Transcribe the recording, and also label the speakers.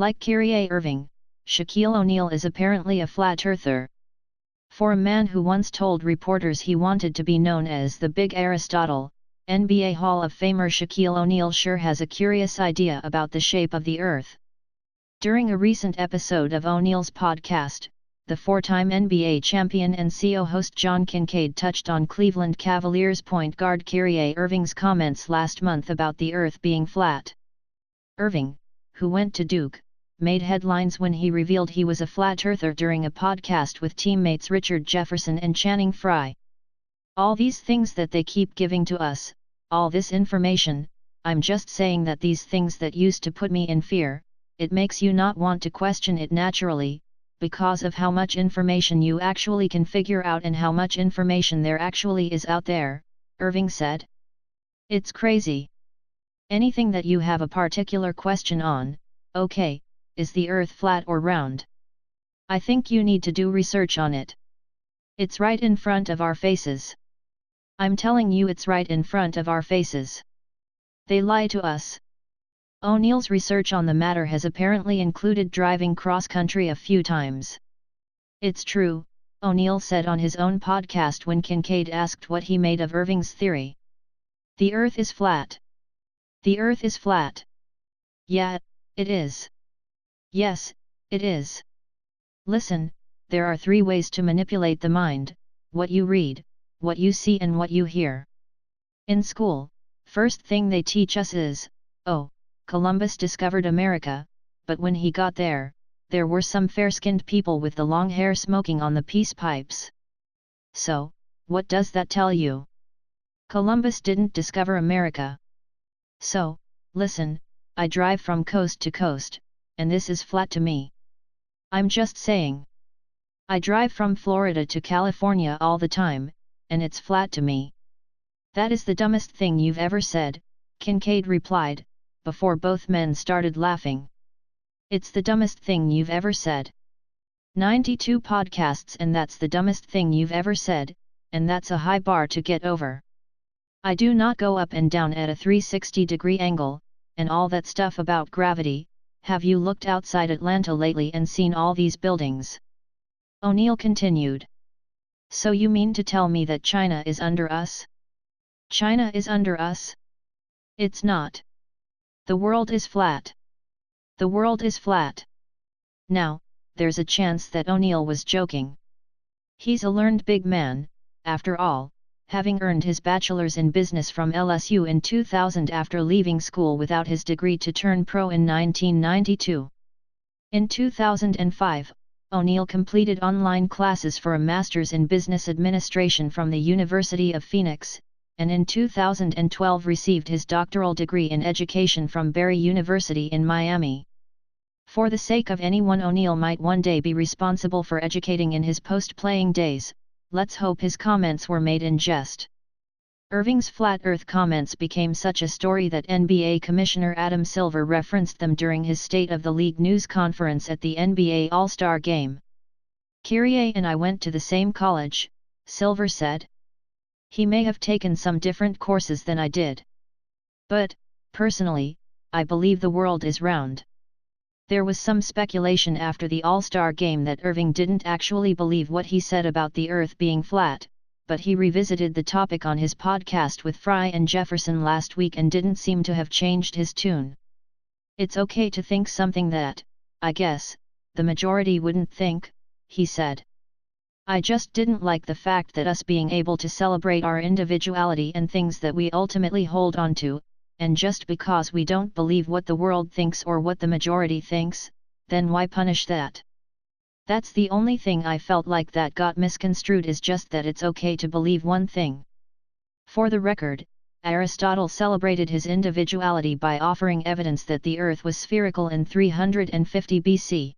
Speaker 1: Like Kyrie Irving, Shaquille O'Neal is apparently a flat earther. For a man who once told reporters he wanted to be known as the Big Aristotle, NBA Hall of Famer Shaquille O'Neal sure has a curious idea about the shape of the Earth. During a recent episode of O'Neal's podcast, the four-time NBA champion and CO host John Kincaid touched on Cleveland Cavaliers point guard Kyrie Irving's comments last month about the Earth being flat. Irving, who went to Duke, made headlines when he revealed he was a flat earther during a podcast with teammates Richard Jefferson and Channing Frye. All these things that they keep giving to us, all this information, I'm just saying that these things that used to put me in fear, it makes you not want to question it naturally, because of how much information you actually can figure out and how much information there actually is out there, Irving said. It's crazy. Anything that you have a particular question on, okay, is the Earth flat or round? I think you need to do research on it. It's right in front of our faces. I'm telling you, it's right in front of our faces. They lie to us. O'Neal's research on the matter has apparently included driving cross-country a few times. It's true, O'Neal said on his own podcast when Kincaid asked what he made of Irving's theory. The Earth is flat. The Earth is flat. Yeah, it is. Yes, it is. Listen, there are three ways to manipulate the mind: what you read, what you see and what you hear. In school, first thing they teach us is, oh, Columbus discovered America, but when he got there were some fair-skinned people with the long hair smoking on the peace pipes. So, what does that tell you? Columbus didn't discover America. So, listen, I drive from coast to coast, and this is flat to me. I'm just saying. I drive from Florida to California all the time, and it's flat to me. That is the dumbest thing you've ever said, Kincaid replied, before both men started laughing. It's the dumbest thing you've ever said. 92 podcasts and that's the dumbest thing you've ever said, and that's a high bar to get over. I do not go up and down at a 360-degree angle, and all that stuff about gravity. Have you looked outside Atlanta lately and seen all these buildings? O'Neal continued. So you mean to tell me that China is under us? China is under us? It's not. The world is flat. The world is flat. Now, there's a chance that O'Neal was joking. He's a learned big man, after all, having earned his bachelor's in business from LSU in 2000 after leaving school without his degree to turn pro in 1992. In 2005, O'Neal completed online classes for a master's in business administration from the University of Phoenix, and in 2012 received his doctoral degree in education from Barry University in Miami. For the sake of anyone O'Neal might one day be responsible for educating in his post-playing days, let's hope his comments were made in jest. Irving's flat Earth comments became such a story that NBA Commissioner Adam Silver referenced them during his State of the League news conference at the NBA All-Star Game. Kyrie and I went to the same college, Silver said. He may have taken some different courses than I did. But, personally, I believe the world is round. There was some speculation after the All-Star Game that Irving didn't actually believe what he said about the Earth being flat, but he revisited the topic on his podcast with Frye and Jefferson last week and didn't seem to have changed his tune. It's okay to think something that, I guess, the majority wouldn't think, he said. I just didn't like the fact that us being able to celebrate our individuality and things that we ultimately hold on to, and just because we don't believe what the world thinks or what the majority thinks, then why punish that? That's the only thing I felt like that got misconstrued, is just that it's okay to believe one thing. For the record, Aristotle celebrated his individuality by offering evidence that the Earth was spherical in 350 BC.